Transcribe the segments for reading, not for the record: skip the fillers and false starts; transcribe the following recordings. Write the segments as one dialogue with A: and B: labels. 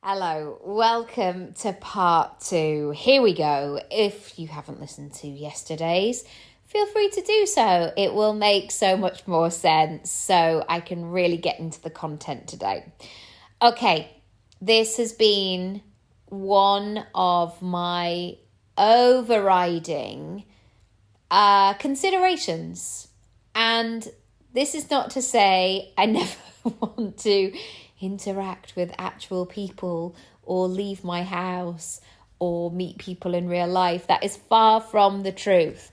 A: Hello, welcome to part 2. Here we go. If you haven't listened to yesterday's, feel free to do so. It will make so much more sense, so I can really get into the content today. Okay, this has been one of my overriding considerations. And this is not to say I never want to interact with actual people or leave my house or meet people in real life. That is far from the truth.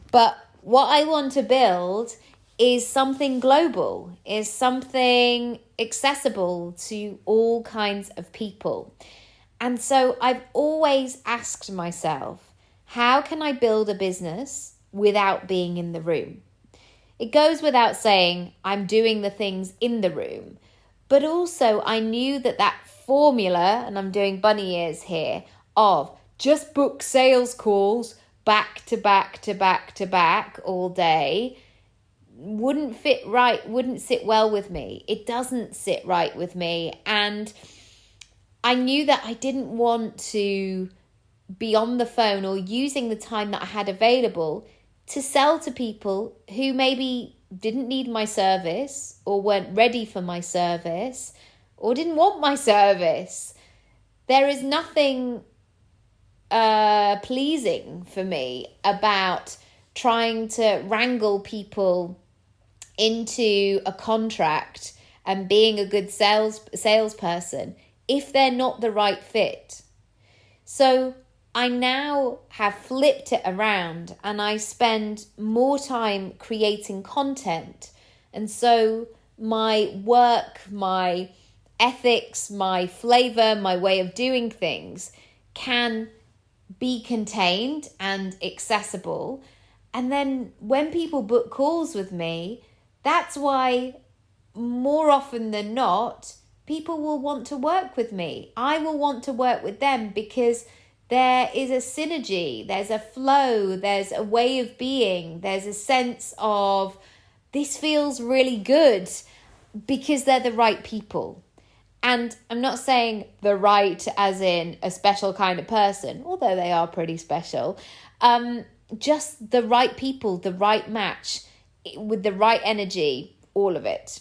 A: But what I want to build is something global, is something accessible to all kinds of people. And so I've always asked myself, how can I build a business without being in the room? It goes without saying I'm doing the things in the room. But also I knew that formula, and I'm doing bunny ears here, of just book sales calls back to back to back to back all day wouldn't sit well with me. It doesn't sit right with me. And I knew that I didn't want to be on the phone or using the time that I had available to sell to people who maybe didn't need my service or weren't ready for my service or didn't want my service. There is nothing pleasing for me about trying to wrangle people into a contract and being a good salesperson if they're not the right fit. So I now have flipped it around and I spend more time creating content. And so my work, my ethics, my flavor, my way of doing things can be contained and accessible. And then when people book calls with me, that's why more often than not, people will want to work with me. I will want to work with them because there is a synergy, there's a flow, there's a way of being, there's a sense of this feels really good because they're the right people. And I'm not saying the right as in a special kind of person, although they are pretty special. Just the right people, the right match with the right energy, all of it.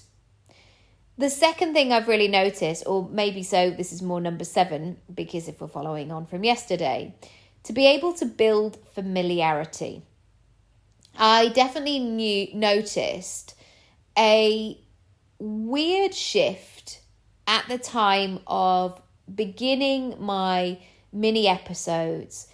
A: The second thing I've really noticed, or maybe so this is more number 7, because if we're following on from yesterday, to be able to build familiarity. I definitely noticed a weird shift at the time of beginning my mini episodes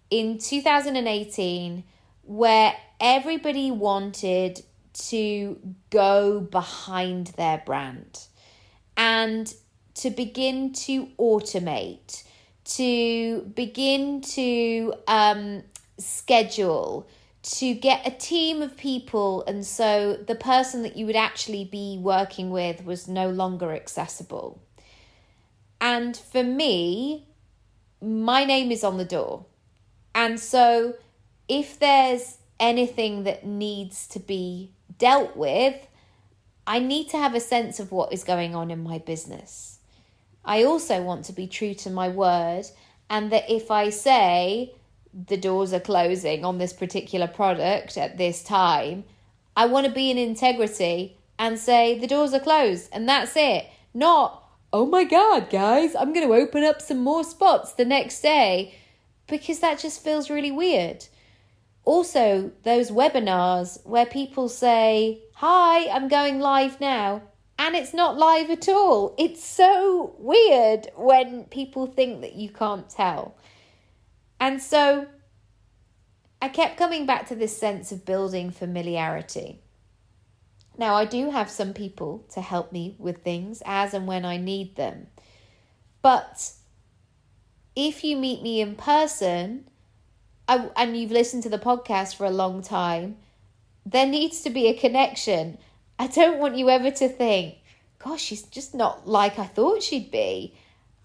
A: in 2018, where everybody wanted to go behind their brand and to begin to automate, to begin to schedule, to get a team of people. And so the person that you would actually be working with was no longer accessible. And for me, my name is on the door. And so if there's anything that needs to be dealt with, I need to have a sense of what is going on in my business. I also want to be true to my word, and that if I say the doors are closing on this particular product at this time, I want to be in integrity and say the doors are closed and that's it. Not, oh my God, guys, I'm going to open up some more spots the next day, because that just feels really weird. Also, those webinars where people say, hi, I'm going live now, and it's not live at all. It's so weird when people think that you can't tell. And so I kept coming back to this sense of building familiarity. Now, I do have some people to help me with things as and when I need them. But if you meet me in person, and you've listened to the podcast for a long time, there needs to be a connection. I don't want you ever to think, gosh, she's just not like I thought she'd be.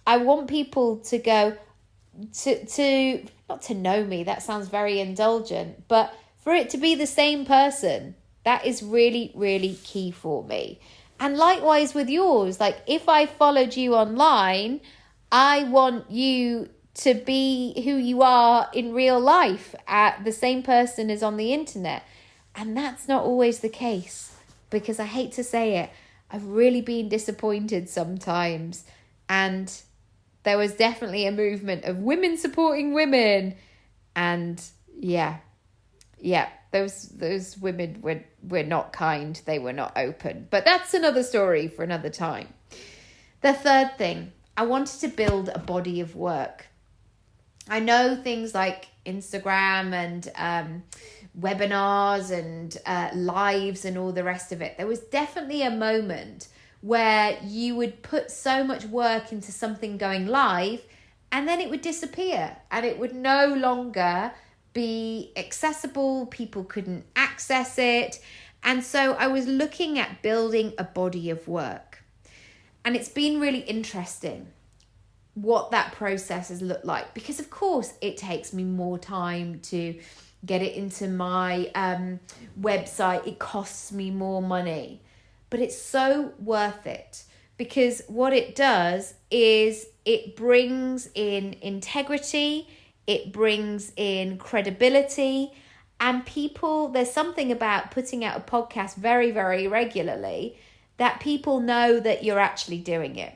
A: I want people to go to not to know me, that sounds very indulgent, but for it to be the same person. That is really, really key for me. And likewise with yours, like if I followed you online, I want you to be who you are in real life, the same person as on the internet. And that's not always the case, because I hate to say it, I've really been disappointed sometimes. And there was definitely a movement of women supporting women. And yeah, those women were not kind. They were not open. But that's another story for another time. The third thing, I wanted to build a body of work. I know things like Instagram and webinars and lives and all the rest of it. There was definitely a moment where you would put so much work into something going live and then it would disappear and it would no longer be accessible. People couldn't access it. And so I was looking at building a body of work. And it's been really interesting what that process has looked like, because of course it takes me more time to get it into my website. It costs me more money, but it's so worth it, because what it does is it brings in integrity, it brings in credibility, and people, there's something about putting out a podcast very, very regularly that people know that you're actually doing it.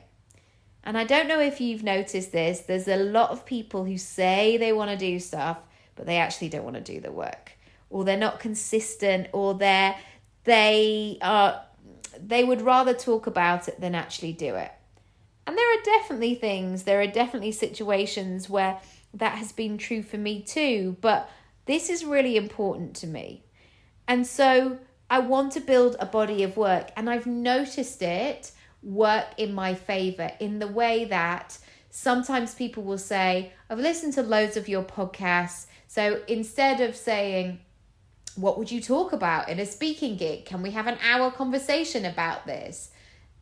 A: And I don't know if you've noticed this, there's a lot of people who say they want to do stuff, but they actually don't want to do the work, or they're not consistent, or they would rather talk about it than actually do it. And there are definitely situations where that has been true for me too, but this is really important to me. And so I want to build a body of work, and I've noticed it work in my favor in the way that sometimes people will say, I've listened to loads of your podcasts. So instead of saying, what would you talk about in a speaking gig? Can we have an hour conversation about this?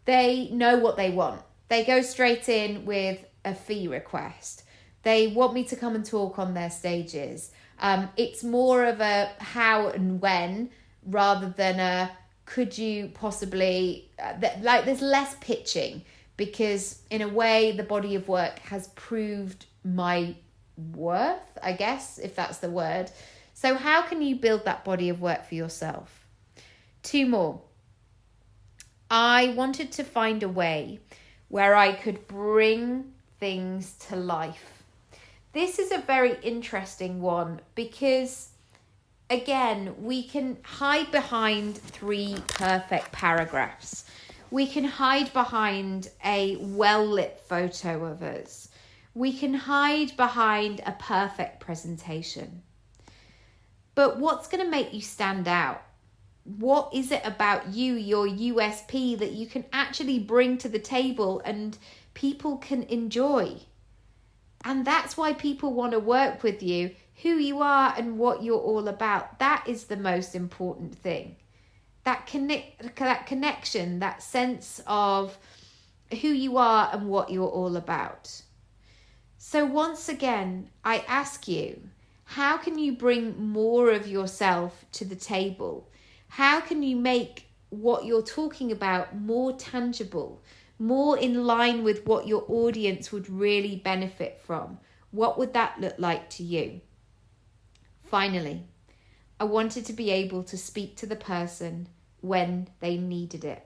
A: They know what they want. They go straight in with a fee request. They want me to come and talk on their stages. It's more of a how and when rather than a could you possibly, like there's less pitching, because in a way the body of work has proved my worth, I guess, if that's the word. So how can you build that body of work for yourself? 2 more. I wanted to find a way where I could bring things to life. This is a very interesting one because, again, we can hide behind 3 perfect paragraphs. We can hide behind a well-lit photo of us. We can hide behind a perfect presentation. But what's going to make you stand out? What is it about you, your USP, that you can actually bring to the table and people can enjoy? And that's why people want to work with you, who you are and what you're all about. That is the most important thing. That connection, that sense of who you are and what you're all about. So once again, I ask you, how can you bring more of yourself to the table? How can you make what you're talking about more tangible, more in line with what your audience would really benefit from? What would that look like to you? Finally, I wanted to be able to speak to the person when they needed it.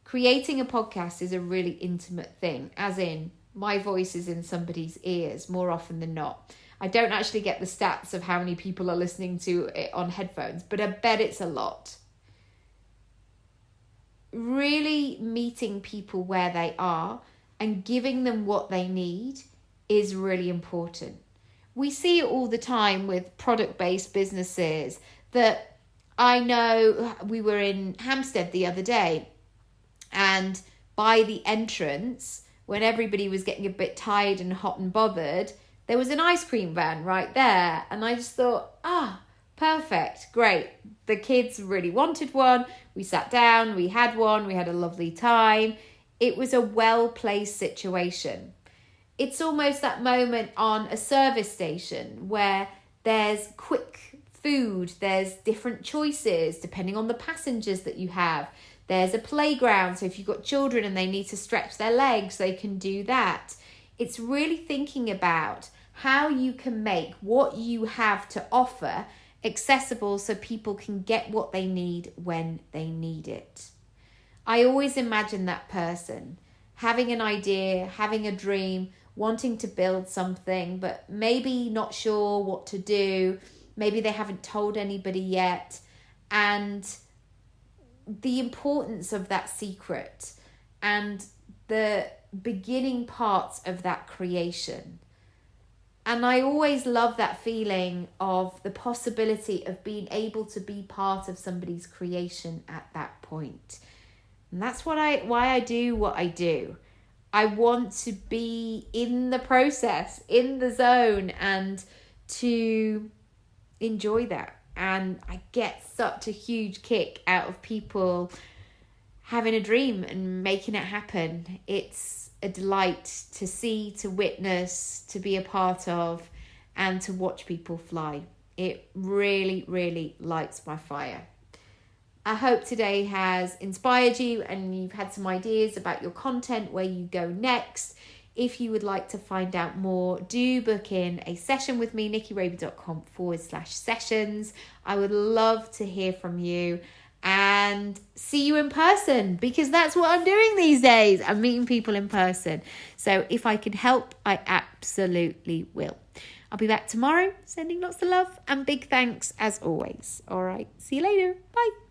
A: Creating a podcast is a really intimate thing, as in my voice is in somebody's ears more often than not. I don't actually get the stats of how many people are listening to it on headphones, but I bet it's a lot. Really meeting people where they are and giving them what they need is really important. We see it all the time with product-based businesses. That I know, we were in Hampstead the other day, and by the entrance, when everybody was getting a bit tired and hot and bothered, there was an ice cream van right there. And I just thought, perfect, great. The kids really wanted one. We sat down, we had one, we had a lovely time. It was a well-placed situation. It's almost that moment on a service station where there's quick food, there's different choices depending on the passengers that you have. There's a playground, so if you've got children and they need to stretch their legs, they can do that. It's really thinking about how you can make what you have to offer accessible so people can get what they need when they need it. I always imagine that person having an idea, having a dream, wanting to build something, but maybe not sure what to do. Maybe they haven't told anybody yet. And the importance of that secret and the beginning parts of that creation. And I always love that feeling of the possibility of being able to be part of somebody's creation at that point. And that's why I do what I do. I want to be in the process, in the zone, and to enjoy that. And I get such a huge kick out of people having a dream and making it happen. It's a delight to see, to witness, to be a part of, and to watch people fly. It really, really lights my fire. I hope today has inspired you and you've had some ideas about your content, where you go next. If you would like to find out more, do book in a session with me, nikkiroby.com/sessions. I would love to hear from you and see you in person, because that's what I'm doing these days. I'm meeting people in person. So if I can help, I absolutely will. I'll be back tomorrow, sending lots of love and big thanks as always. All right, see you later. Bye.